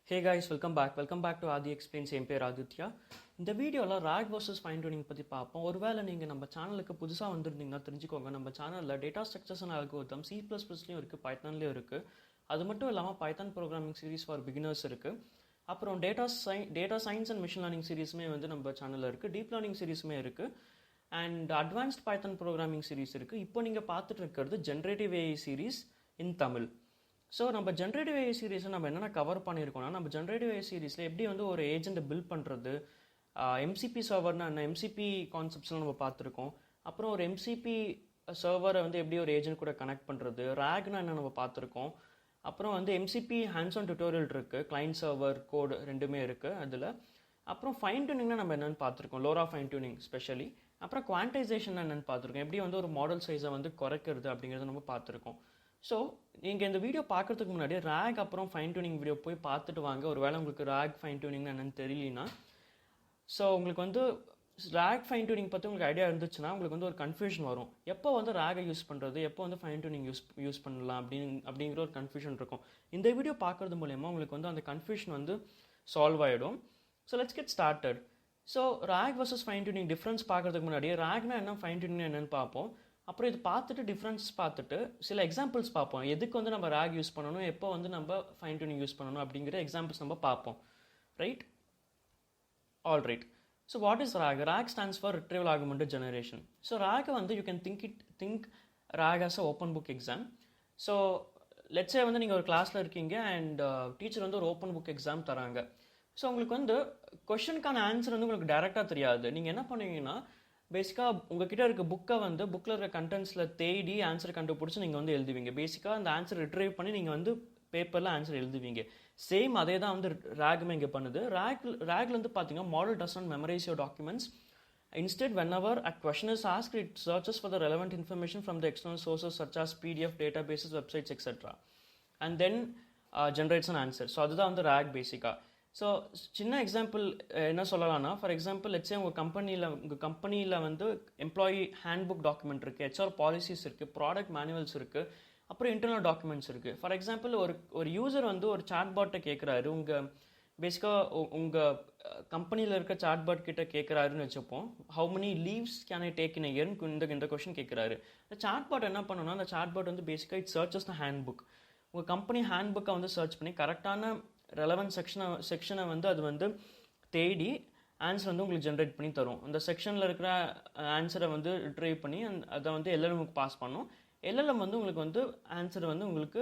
Hey guys, welcome back to Adi Explains. என் பேர் ஆதித்யா. இந்த வீடியோவில் ராக் வர்சஸ் ஃபைன் டியூனிங் பற்றி பார்ப்போம். ஒருவேளை நீங்கள் நம்ம சேனலுக்கு புதுசாக வந்திருந்தீங்கன்னா தெரிஞ்சுக்கோங்க, நம்ம சேனலில் டேட்டா ஸ்ட்ரக்சர்ஸ் அண்ட் அல்கோரிதம் C++லையும் இருக்குது, பைத்தான்லேயும் இருக்குது. அது மட்டும் இல்லாமல் Python programming series for beginners இருக்குது. அப்புறம் data science and machine learning சீரிஸுமே வந்து நம்ம சேனலில் இருக்குது. டீப் லேர்னிங் சீரிஸுமே இருக்குது. And advanced Python programming series இருக்குது. இப்போ நீங்கள் பார்த்துட்டு இருக்கிறது generative AI series in Tamil. So நம்ம ஜென்ரேட்டிவ் ஏஐ சீரிஸை நம்ம என்னென்ன கவர் பண்ணியிருக்கோம்னா, நம்ம ஜென்ரேட்டிவ் ஏஐ சீரிஸில் எப்படி வந்து ஒரு ஏஜென்ட்டை பில்ட் பண்ணுறது, எம்சிபி சர்வர்னா என்ன, எம்சிபி கான்செப்ட்ஸ்லாம் நம்ம பார்த்துருக்கோம். அப்புறம் ஒரு எம்சிபி சர்வரை வந்து எப்படி ஒரு ஏஜென்ட் கூட கனெக்ட் பண்ணுறது, ரேக்னா என்ன நம்ம பார்த்துருக்கோம். அப்புறம் வந்து எம்சிபி ஹேண்ட்ஸ் ஆன் டியூட்டோரியல் இருக்குது, கிளைண்ட் சர்வர் கோடு ரெண்டுமே இருக்குது அதில். அப்புறம் ஃபைன் டியூனிங்னா நம்ம என்னென்னு பார்த்துருக்கோம், லோரா ஃபைன் டியூனிங் ஸ்பெஷலி. அப்புறம் குவான்டைசேஷன் என்னென்னு பார்த்துருக்கோம், எப்படி வந்து ஒரு மாடல் சைஸை வந்து குறைக்கிறது அப்படிங்கிறத நம்ம பார்த்துருக்கோம். ஸோ நீங்கள் இந்த வீடியோ பார்க்குறதுக்கு முன்னாடி ரேக் அப்புறம் ஃபைன் டியூனிங் வீடியோ போய் பார்த்துட்டு வாங்க. ஒரு வேளை உங்களுக்கு ரேக் ஃபைன் டியூனிங்னு என்னென்னு தெரியலனா, ஸோ உங்களுக்கு வந்து ரேக் ஃபைன் டியூனிங் பற்றி உங்களுக்கு ஐடியா இருந்துச்சுன்னா உங்களுக்கு வந்து ஒரு கன்ஃபியூஷன் வரும். எப்போ வந்து ரேகை யூஸ் பண்ணுறது, எப்போ வந்து ஃபைன் டியூனிங் யூஸ் பண்ணலாம் அப்படிங்கிற ஒரு கன்ஃபியூஷன் இருக்கும். இந்த வீடியோ பார்க்குறது மூலயமா உங்களுக்கு வந்து அந்த கன்ஃபியூஷன் வந்து சால்வ் ஆகிடும். So let's get started. So rack versus fine tuning difference பார்க்குறதுக்கு முன்னாடி ரேக்னா என்ன, ஃபைன் டியூனிங் என்னென்னு பார்ப்போம். அப்புறம் இது பார்த்துட்டு டிஃப்ரென்ஸ் பார்த்துட்டு சில எக்ஸாம்பிள்ஸ் பார்ப்போம். எதுக்கு வந்து நம்ம ரேக் யூஸ் பண்ணணும், எப்போ வந்து நம்ம ஃபைன் டியூனிங் யூஸ் பண்ணணும் அப்படிங்கிற எக்ஸாம்பிள்ஸ் நம்ம பார்ப்போம். Right, all right. So what is RAG? RAG stands for retrieval augmented generation. So ரேக்கை வந்து you can think RAG as a open book exam. So let's say வந்து நீங்கள் ஒரு கிளாஸில் இருக்கீங்க அண்ட் டீச்சர் வந்து ஒரு ஓப்பன் புக் எக்ஸாம் தராங்க. ஸோ உங்களுக்கு வந்து கொஷனுக்கான ஆன்சர் வந்து உங்களுக்கு டேரெக்டாக தெரியாது. நீங்கள் என்ன பண்ணுவீங்கன்னா, பேசிக்காக உங்ககிட்ட இருக்க புக்கில் இருக்க கண்டென்ட்ஸில் தேடி ஆன்சர் கண்டுபிடிச்சி நீங்கள் வந்து எழுதுவீங்க. பேசிக்காக அந்த ஆன்சர் ரிட்ரைவ் பண்ணி நீங்கள் வந்து பேப்பரில் ஆன்சர் எழுதுவீங்க. சேம் அதே தான் வந்து ரேக்குமே இங்கே பண்ணுது. ரேக்ல வந்து பார்த்தீங்கன்னா, model doesn't memorise your documents. Instead, whenever a question is asked, it searches for the relevant information from the external sources such as PDF, databases, websites, etc. and then generates an answer. So அதுதான் வந்து rack பேசிக்காக. So சின்ன example என்ன சொல்லலாம்னா, for example let's say உங்கள் கம்பெனியில் வந்து employee handbook document இருக்குது, ஹெச்ஆர் பாலிசிஸ் இருக்குது, ப்ராடக்ட் மேனுவல்ஸ் இருக்குது, அப்புறம் இன்டர்னல் டாக்குமெண்ட்ஸ் இருக்குது. ஃபார் எக்ஸாம்பிள் ஒரு யூசர் வந்து ஒரு சாட்பாட்டை கேட்குறாரு, பேசிக்காக உங்கள் கம்பெனியில் இருக்க சாட்பாட் கிட்ட கேட்குறாருன்னு வச்சுப்போம். How many leaves can I take in இயர்னு இந்த கொஸ்டின் கேட்குறாரு. இந்த சாட்பாட் என்ன பண்ணணும்னா, அந்த சாட்பாட் வந்து பேசிக்காக இட் சர்ச்சஸ் த ஹேண்ட்புக். உங்கள் கம்பெனி ஹேண்ட்புக்கை வந்து சர்ச் பண்ணி கரெக்டான ரெலவென்ட் செக்ஷனை வந்து அது வந்து தேடி ஆன்சர் வந்து உங்களுக்கு ஜென்ரேட் பண்ணி தரும். அந்த செக்ஷனில் இருக்கிற ஆன்சரை வந்து ரிட்ரைவ் பண்ணி அதை வந்து எல்எல்எம்க்கு பாஸ் பண்ணும். எல்எல்எம் வந்து உங்களுக்கு வந்து ஆன்சரை வந்து உங்களுக்கு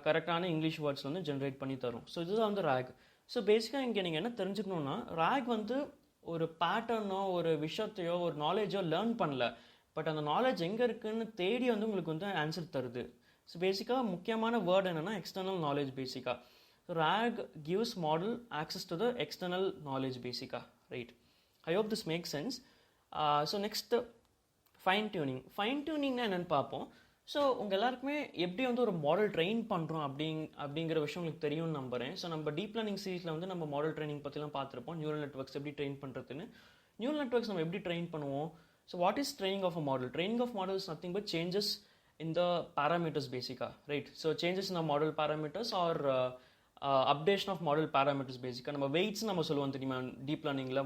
கரெக்டான இங்கிலீஷ் வேர்ட்ஸ் வந்து ஜென்ரேட் பண்ணி தரும். ஸோ இதுதான் வந்து ரேக். ஸோ பேசிக்காக இங்கே நீங்கள் என்ன தெரிஞ்சுக்கணுன்னா, ரேக் வந்து ஒரு பேட்டர்னோ ஒரு விஷயத்தையோ ஒரு நாலேஜோ லேர்ன் பண்ணல, பட் அந்த நாலேஜ் எங்கே இருக்குதுன்னு தேடி வந்து உங்களுக்கு வந்து ஆன்சர் தருது. ஸோ பேசிக்காக முக்கியமான வேர்டு என்னென்னா எக்ஸ்டர்னல் நாலேஜ் பேசிக்காக. So RAG gives model access to the external knowledge basically, right? I hope this makes sense. So next, fine tuning. Fine tuning na என்னன்னு பார்ப்போம். ஸோ உங்கள் எல்லாருக்குமே எப்படி வந்து ஒரு மாடல் ட்ரெயின் பண்ணுறோம் அப்படிங்கிற விஷயம் உங்களுக்கு தெரியும்னு நம்புகிறேன். ஸோ நம்ம டீப் லேர்னிங் சீரீஸில் வந்து நம்ம மாடல் ட்ரைனிங் பற்றிலாம் பார்த்துருப்போம். நியூரல் நெட்வொர்க்ஸ் எப்படி ட்ரெயின் பண்ணுறதுன்னு. நியூரல் நெட்வொர்க்ஸ் நம்ம எப்படி ட்ரெயின் பண்ணுவோம்? So what is training of a model? Training of model is nothing but changes in the parameters பேசிக்காக, right? So changes in the model parameters or updation of model parameters பேசிக்காக. நம்ம weights நம்ம சொல்லுவோம் தெரியுமா deep லேர்னிங்கில்,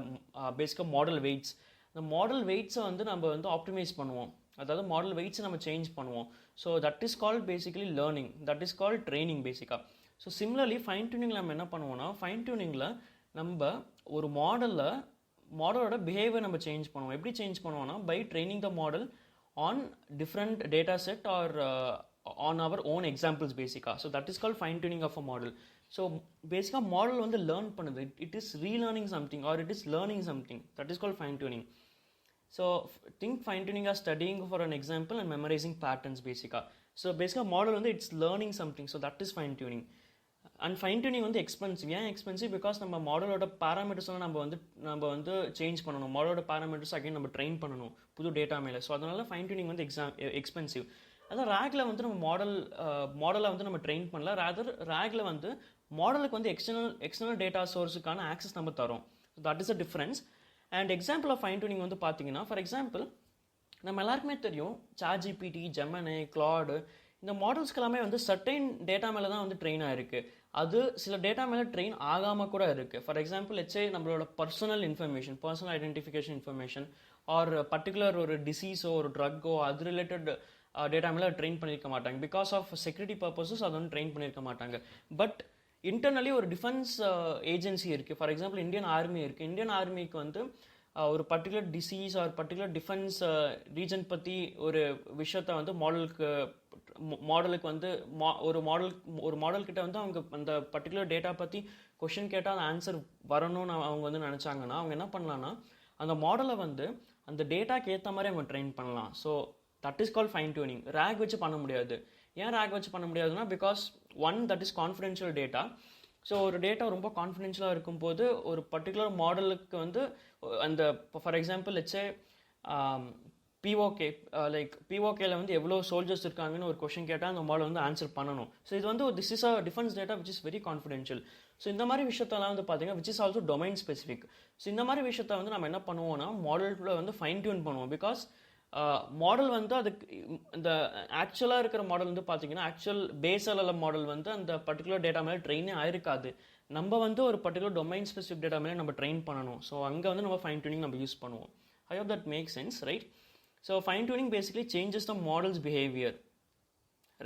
பேசிக்காக model weights. இந்த model வெயிட்ஸை வந்து நம்ம வந்து ஆப்டிமைஸ் பண்ணுவோம், அதாவது மாடல் வெயிட்ஸை நம்ம சேஞ்ச் பண்ணுவோம். So that is called basically learning, that is called training பேசிக்காக. ஸோ சிமிலர்லி ஃபைன் டியூனிங்கில் நம்ம என்ன பண்ணுவோம்னா, ஃபைன் டியூனிங்கில் நம்ம ஒரு மாடலோட பிஹேவியர் நம்ம சேஞ்ச் பண்ணுவோம். எப்படி சேஞ்ச் பண்ணுவோம்னா, by training the model on different data set or on our own examples basically. So that is called fine tuning of a model. So basically model வந்து learn பண்ணுது, it is relearning something or it is learning something, that is called fine tuning. So think fine tuning as studying for an example and memorizing patterns basically. So basically model வந்து it's learning something, so that is fine tuning. And fine tuning வந்து expensive. ஏன் expensive? Because நம்ம மாடலோட பேராமீட்டர்ஸ்லாம் நம்ம வந்து change பண்ணணும். மாடலோட parameters again நம்ம train பண்ணணும் புது டேட்டா மேலே. ஸோ அதனால ஃபைன் டியூனிங் வந்து எக்ஸ்பென்சிவ். அதான் ரேக்ல வந்து நம்ம மாடலை வந்து நம்ம ட்ரெயின் பண்ணல, ரேதர் ரேக்ல வந்து மாடலுக்கு வந்து எக்ஸ்டர்னல் டேட்டா சோர்ஸுக்கான ஆக்சஸ் நம்ம தரோம். So that is a difference. And example of fine tuning வந்து பார்த்தீங்கன்னா, ஃபார் எக்ஸாம்பிள் நம்ம எல்லாருக்குமே தெரியும் ChatGPT, ஜெமினி, கிளாடு, இந்த மாடல்ஸ்க்கு எல்லாமே வந்து சர்டைன் டேட்டா மேலே தான் வந்து ட்ரெயின் ஆயிருக்கு. அது சில டேட்டா மேலே ட்ரெயின் ஆகாமல் கூட இருக்குது. ஃபார் எக்ஸாம்பிள் லெட்ஸ் சே நம்மளோட personal identification information R particular ஒரு டிசீஸோ ஒரு ட்ரக்கோ அது ரிலேட்டட் டேட்டா மேலே ட்ரெயின் பண்ணியிருக்க மாட்டாங்க. பிகாஸ் ஆஃப் செக்யூரிட்டி பர்பஸஸ் அது வந்து ட்ரெயின் பண்ணியிருக்க மாட்டாங்க. பட் இன்டர்னலி ஒரு டிஃபென்ஸ் ஏஜென்சி இருக்குது. ஃபார் எக்ஸாம்பிள் இந்தியன் ஆர்மி இருக்குது. இந்தியன் ஆர்மிக்கு வந்து ஒரு particular disease R particular defence region பற்றி ஒரு விஷயத்த வந்து மாடலுக்கு வந்து ஒரு மாடல் கிட்ட வந்து அவங்க அந்த பர்டிகுலர் டேட்டா பற்றி கொஷின் கேட்டால் அந்த ஆன்சர் வரணும்னு அவங்க வந்து நினச்சாங்கன்னா அவங்க என்ன பண்ணலான்னா அந்த மாடலை வந்து அந்த டேட்டாக்கு ஏற்ற மாதிரி அவங்க ட்ரெயின் பண்ணலாம். So that is call fine tuning. RAG வச்சு பண்ண முடியாது. ஏன் ரேக் வச்சு பண்ண முடியாதுன்னா because one that is confidential data. So ஒரு டேட்டா ரொம்ப கான்ஃபிடென்ஷியலாக இருக்கும்போது ஒரு பர்டிகுலர் மாடலுக்கு வந்து அந்த for example let's say PoK பிஓகேல வந்து எவ்வளோ சோல்ஜர்ஸ் இருக்காங்கன்னு ஒரு கொஷின் கேட்டால் அந்த மாடல் வந்து ஆன்சர் பண்ணணும். ஸோ இது வந்து this is a defence data which is very confidential. So இந்த மாதிரி விஷயத்தெல்லாம் வந்து பார்த்தீங்கன்னா which is also domain specific. So இந்த மாதிரி விஷயத்த வந்து நம்ம என்ன பண்ணுவோம்னா மாடலில் வந்து ஃபைன் டியூன் பண்ணுவோம். பிகாஸ் மாடல் வந்து அதுக்கு இந்த ஆக்சுவலாக இருக்கிற மாடல் வந்து பார்த்தீங்கன்னா ஆக்சுவல் பேஸ்எல்எல்எம் மாடல் வந்து அந்த பர்டிகுலர் டேட்டா மேலே ட்ரெயினே ஆயிருக்காது. நம்ம வந்து ஒரு பர்டிகுலர் டொமைன் ஸ்பெசிஃபிக் டேட்டா மேலே நம்ம ட்ரெயின் பண்ணணும். ஸோ அங்கே வந்து நம்ம ஃபைன் டியூனிங் நம்ம யூஸ் பண்ணுவோம். I hope that make sense, right? So fine tuning basically changes the model's behaviour,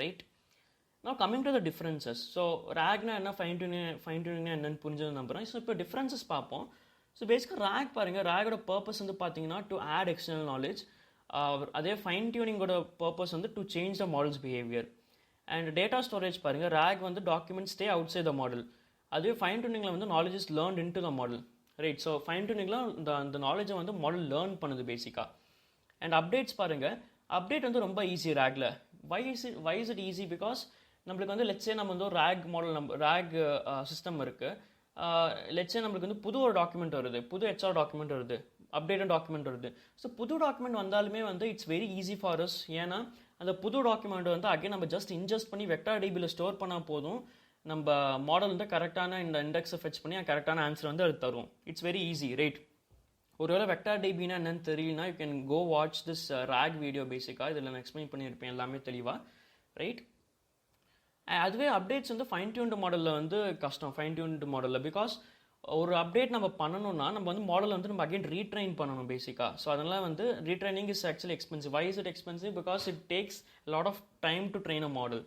right? Now coming to the differences. So ரேக்னா என்ன, ஃபைன் டியூனிங்னா என்னன்னு புரிஞ்சது நம்புறேன். ஸோ இப்போ டிஃப்ரென்சஸ் பார்ப்போம். ஸோ பேசிக்காக ரேக் பாருங்கள், ரேகோட பர்பஸ் வந்து பார்த்தீங்கன்னா டு ஆட் எக்ஸ்டர்னல் நாலேஜ். அதே ஃபைன் டியூனிங்கோட பர்பஸ் வந்து to change the model's behaviour. And data storage பாருங்கள், ரேக் வந்து document stay outside the model. அதுவே ஃபைன் டியூனிங்கில் வந்து knowledge is learnt into the model, right? So fine டியூனிங்கில் அந்த நாலேஜை வந்து மாடல் லேர்ன் பண்ணுது பேசிக்காக. அண்ட் அப்டேட்ஸ் பாருங்கள், அப்டேட் வந்து ரொம்ப ஈஸி ரேக்கில். Why is it easy? Because நம்மளுக்கு வந்து லெட்ஸே நம்ம வந்து ஒரு ரேக் சிஸ்டம் இருக்குது. லெட்ஸே நம்மளுக்கு வந்து புது ஒரு டாக்குமெண்ட் வருது, புது HR டாக்குமெண்ட் வருது, அப்டேட்டட் டாக்குமெண்ட் வருது. ஸோ புது டாக்குமெண்ட் வந்தாலுமே வந்து it's very easy for us. ஏன்னா அந்த புது டாக்குமெண்ட் வந்து அகைன் நம்ம ஜஸ்ட் இன்ஜெஸ்ட் பண்ணி வெக்டார் டிபியில் ஸ்டோர் பண்ணால் போதும். நம்ம மாடல் வந்து கரெக்டான இந்த இண்டெக்ஸை ஃபெச் பண்ணி கரெக்டான ஆன்சர் வந்து அது தரும். It's very easy, right? ஒருவேளை வெக்டார் டிபினா என்னன்னு தெரியலனா you can go watch this RAG video. பேசிக்காக இதில் நான் எக்ஸ்பிளைன் பண்ணியிருப்பேன் எல்லாமே தெளிவாக, ரைட்? அதுவே அப்டேட்ஸ் வந்து ஃபைன் டியூன்டு மாடலில் வந்து கஷ்டம். ஃபைன் டியூன்டு மாடலில் பிகாஸ் ஒரு அப்டேட் நம்ம பண்ணணும்னா நம்ம வந்து மாடல் வந்து நம்ம அகைன் ரீட்ரைன் பண்ணணும் பேசிக்காக. ஸோ அதனால் வந்து retraining is actually expensive. Why is it expensive? Because it takes lot of time to train a model,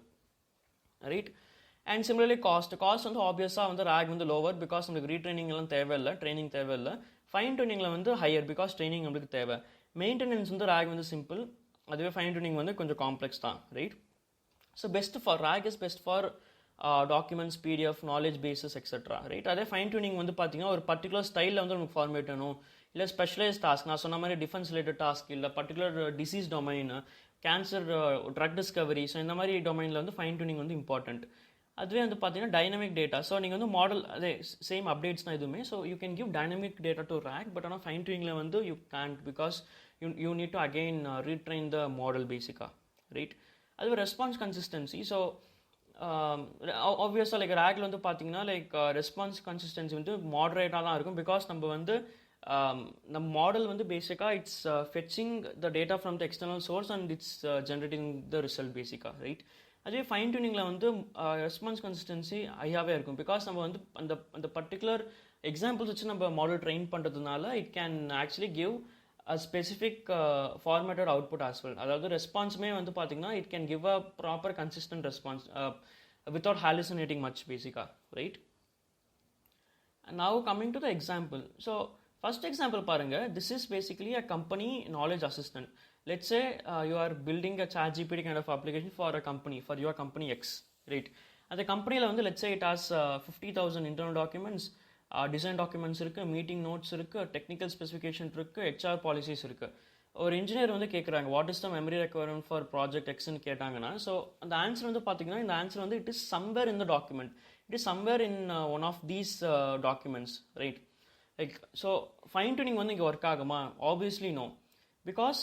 right? And similarly cost வந்து ஆப்வியஸாக வந்து ரேக் வந்து லோவர் பிகாஸ் நம்மளுக்கு ரீட்ரைனிங் எல்லாம் தேவையில்லை, ட்ரைனிங் தேவையில்லை. ஃபைன் டியூனிங்கில் வந்து ஹையர் பிகாஸ் ட்ரைனிங் நம்மளுக்கு தேவை. மெயின்டெனன்ஸ் வந்து ரேக் வந்து சிம்பிள், அதுவே ஃபைன் டியூனிங் வந்து கொஞ்சம் காம்ப்ளெக்ஸ் தான், right? So RAG is best for documents, PDF, knowledge bases etcetera, right? அதே ஃபைன் டியூனிங் வந்து பார்த்தீங்கன்னா ஒரு பர்டிகுலர் ஸ்டைலில் வந்து நமக்கு ஃபார்மேட் வேணும், இல்லை ஸ்பெஷலைஸ் டாஸ்க், நான் சொன்ன மாதிரி டிஃபென்ஸ் ரிலேட்டட் டாஸ்க், இல்லை particular disease domain, cancer, drug discovery, so இந்த மாதிரி டொமைனில் வந்து ஃபைன் டியூனிங் வந்து இம்பார்ட்டன்ட். அதுவே வந்து பார்த்தீங்கன்னா டைனமிக் டேட்டா. ஸோ நீங்கள் வந்து மாடல் அதே சேம் அப்டேட்ஸ் தான் எதுவுமே. So you can give dynamic data to RAG. But ஆனால் ஃபைன் டியூனிங்கில் வந்து you can't because you need to again retrain the model பேசிக்காக, ரைட்? அதுவே ரெஸ்பான்ஸ் கன்சிஸ்டன்சி. ஸோ ஆப்வியஸாக லைக் ரேக்கில் வந்து பார்த்தீங்கன்னா லைக் ரெஸ்பான்ஸ் கன்சிஸ்டன்சி வந்து மாடரேட்டாக தான் இருக்கும். பிகாஸ் நம்ம வந்து நம்ம மாடல் வந்து பேசிக்காக it's fetching the data from the external source and it's generating the result பேசிக்காக, ரைட்? அதுவே ஃபைன் டியூனிங்கில் வந்து ரெஸ்பான்ஸ் கன்சிஸ்டன்சி ஹையாகவே இருக்கும். பிகாஸ் நம்ம வந்து அந்த பர்டிகுலர் எக்ஸாம்பிள்ஸ் வச்சு நம்ம மாடல் ட்ரெயின் பண்ணுறதுனால it can actually give a specific formatted output as well. அதாவது ரெஸ்பான்ஸுமே வந்து பார்த்தீங்கன்னா it can give a proper consistent response without hallucinating much basically, right? And now coming to the example. So first example பாருங்க, this is basically a company knowledge assistant. Let's say you are building a ChatGPT kind of application for a company, for your company X, right? அந்த கம்பெனியில் வந்து let's say it has 50,000 internal documents, design documents இருக்குது, meeting notes இருக்குது, technical specification இருக்குது, HR policies இருக்குது. ஒரு engineer வந்து கேட்குறாங்க what is the memory requirement for project எக்ஸ்ன்னு கேட்டாங்கன்னா, ஸோ அந்த ஆன்சர் வந்து பார்த்தீங்கன்னா இந்த ஆன்சர் வந்து it is somewhere in the document, it is somewhere in one of these documents, right? Like so fine tuning வந்து இங்கே ஒர்க் ஆகுமா? Obviously no. பிகாஸ்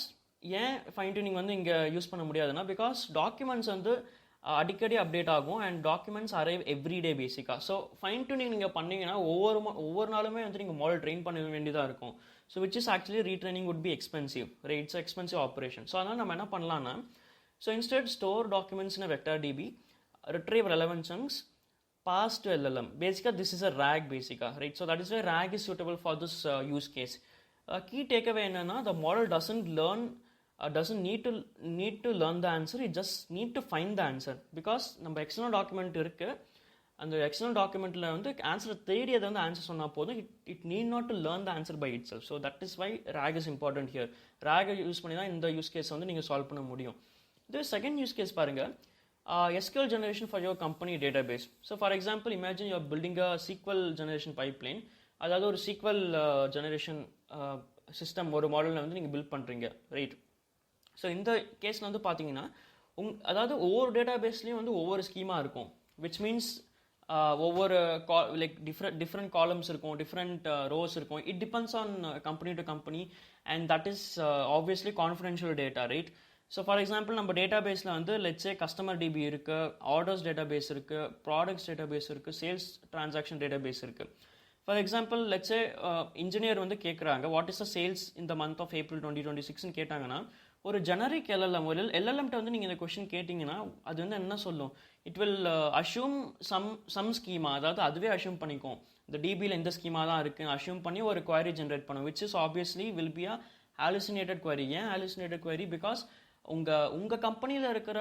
ஏன் ஃபைன் டியூனிங் வந்து இங்கே யூஸ் பண்ண முடியாதுன்னா பிகாஸ் டாக்குமெண்ட்ஸ் வந்து அடிக்கடி அப்டேட் ஆகும் அண்ட் டாக்குமெண்ட்ஸ் அரைவ் எவ்ரிடே பேசிக்காக. ஸோ ஃபைன் டியூனிங் நீங்கள் பண்ணிங்கன்னா ஒவ்வொரு நாளுமே வந்து நீங்கள் மாடல் ட்ரெயின் பண்ண வேண்டியதாக இருக்கும். So which is actually retraining would be expensive, right? It's expensive operation. So அதனால் நம்ம என்ன பண்ணலாம்னா, so instead store documents in vector DB, retrieve relevant chunks, pass to LLM. Basically, this is a RAG, right? So that is why RAG is suitable for this use case. Key takeaway enna the model doesn't need to learn the answer. It just need to find the answer, because நம்ம external document இருக்கு, அந்த external டாக்குமெண்ட்டில் வந்து answer தேடி அதை வந்து answer சொன்னால் போதும். It need not to learn the answer by itself. So that is why RAG is important here. RAG use பண்ணி தான் இந்த யூஸ் கேஸ் வந்து நீங்கள் சால்வ் பண்ண முடியும். இது செகண்ட் யூஸ் கேஸ் பாருங்கள், SQL generation for your company database. So for example, imagine you are building a SQL generation pipeline. அதாவது ஒரு SQL generation சிஸ்டம் ஒரு மாடலில் வந்து நீங்கள் பில்ட் பண்ணுறீங்க, ரைட்? ஸோ இந்த கேஸில் வந்து பார்த்தீங்கன்னா அதாவது ஒவ்வொரு டேட்டாபேஸ்லேயும் வந்து ஒவ்வொரு ஸ்கீமா இருக்கும், விச் மீன்ஸ் ஒவ்வொரு லைக் டிஃப்ரெண்ட் காலம்ஸ் இருக்கும், டிஃப்ரெண்ட் ரோஸ் இருக்கும். It depends on company to company, and that is obviously confidential data, right? So for example நம்ம டேட்டாபேஸில் வந்து லெட்ஸே கஸ்டமர் டிபி இருக்குது, ஆர்டர்ஸ் டேட்டாபேஸ் இருக்குது, ப்ராடக்ட்ஸ் டேட்டாபேஸ் இருக்குது, சேல்ஸ் டிரான்சாக்ஷன் டேட்டாபேஸ் இருக்குது. For example let's say engineer வந்து கேட்குறாங்க வாட் இஸ் த சேல்ஸ் இந்த மந்த் ஆஃப் April 2026 கேட்டாங்கன்னா, ஒரு ஜெனரிக் எல்எல்எம்கிட்ட வந்து நீங்கள் இந்த கொஸ்டின் கேட்டிங்கன்னா அது வந்து என்ன சொல்லும்? It will assume some schema, அதாவது அதுவே அஷ்யூம் பண்ணிக்கும் இந்த டிபியில் இந்த ஸ்கீமா தான் இருக்குன்னு அஷ்யூம் பண்ணி ஒரு குவரி ஜென்ரேட் பண்ணும், which is obviously will be a hallucinated query. ஏன் ஹாலுசினேட்டட் குவரி? பிகாஸ் உங்கள் கம்பெனியில் இருக்கிற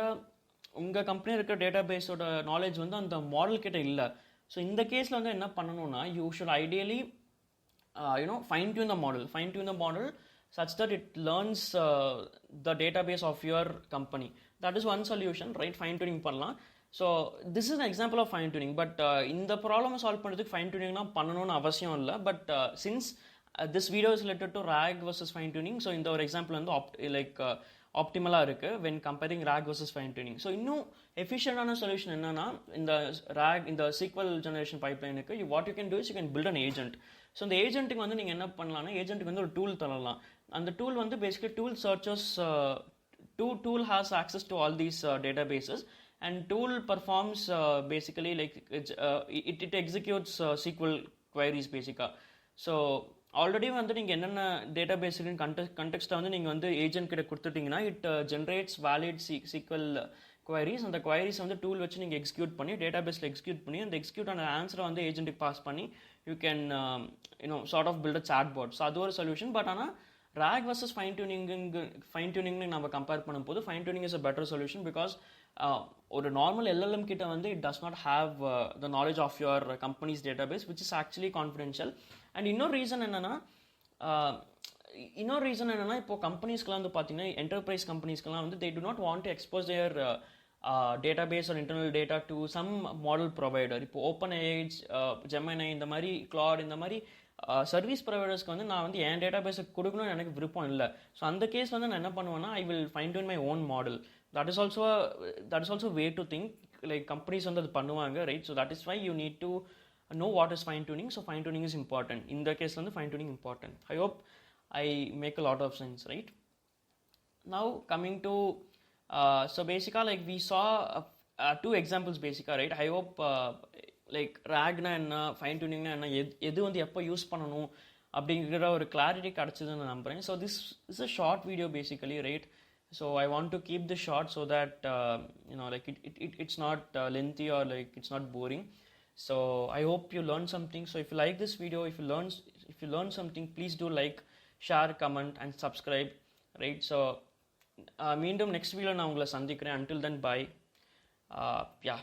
டேட்டாபேஸோட நாலேஜ் வந்து அந்த மாடல் கிட்ட இல்லை. ஸோ இந்த கேஸில் வந்து என்ன பண்ணணும்னா, you should ideally fine tune the model such that it learns the database of your company. That is one solution, right? Fine tuning பண்ணலாம். So this is an example of fine tuning. But இந்த problem solve பண்ணுறதுக்கு fine டியூனிங்னா பண்ணணும்னு அவசியம் இல்லை. But since this video is related to RAG versus fine tuning, so இந்த ஒரு example வந்து ஆப்டிமலாக இருக்குது when comparing RAG versus fine tuning. So இன்னும் எஃபிஷியண்டான சொல்யூஷன் என்னன்னா, இந்த SQL ஜெனரேஷன் பைப்லைனுக்கு what you can do is you can build an agent. So இந்த ஏஜென்ட்டுக்கு வந்து நீங்கள் என்ன பண்ணலாம்னா, ஏஜென்ட்டுக்கு வந்து ஒரு டூல் தரலாம். அந்த டூல் வந்து basically tool has access to all these databases, and tool performs basically like it executes SQL queries basically. So already வந்து நீங்கள் என்னென்ன டேட்டாபேஸ் கண்டெக்ஸ்ட்டை வந்து நீங்கள் வந்து ஏஜென்ட் கிட்ட கொடுத்துட்டிங்கன்னா it generates valid SQL queries. அந்த queries வந்து டூல் வச்சு நீங்கள் எக்ஸிக்யூட் பண்ணி டேட்டாபேஸில் எக்ஸிக்யூட் பண்ணி அந்த எக்ஸிக்யூட் ஆன ஆன்சரை வந்து ஏஜென்ட்டுக்கு பாஸ் பண்ணி you can sort of build a chatbot. So அது ஒரு சொல்யூஷன். பட் ஆனால் RAG versus ஃபைன் டியூனிங்னு நம்ம கம்பேர் பண்ணும்போது fine tuning is a better solution, because ஒரு நார்மல் LLM கிட்ட வந்து it does not have the knowledge of your company's database which is actually confidential. And இன்னொரு ரீசன் என்னன்னா, இப்போ கம்பெனிஸ்க்கெலாம் வந்து பார்த்தீங்கன்னா என்டர்பிரைஸ் கம்பெனிஸ்க்கெலாம் வந்து they do not want to expose their database or internal data to some model provider. இப்போ OpenAI, Gemini, இந்த மாதிரி Claude, இந்த மாதிரி சர்வீஸ் ப்ரொவைடர்ஸ்க்கு வந்து நான் வந்து என் டேட்டாபேஸுக்கு கொடுக்கணும்னு எனக்கு விருப்பம் இல்லை. ஸோ அந்த கேஸ் வந்து நான் என்ன பண்ணுவேன்னா, I will fine tune my own model. That is also way to think. Like companies வந்து அது பண்ணுவாங்க, right? So that is why you need to know what is fine tuning. So fine tuning is important. In the case வந்து fine tuning important. I hope I make a lot of sense, right? Now coming to so basically like we saw two examples basically, right? I hope like RAG na enna fine tuning na enna எது வந்து எப்போ use பண்ணணும் அப்படிங்கிற ஒரு clarity கிடச்சதுன்னு நான் நம்புகிறேன். So this is a short video basically, right? So I want to keep this short so that like it's not lengthy or like it's not boring. So I hope you learned something. So if you like this video, if you learn something, please do like, share, comment and subscribe, right? So மீண்டும் next video நான் உங்களை சந்திக்கிறேன். Until then, bye. Yeah.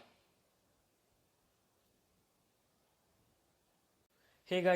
Hey guys.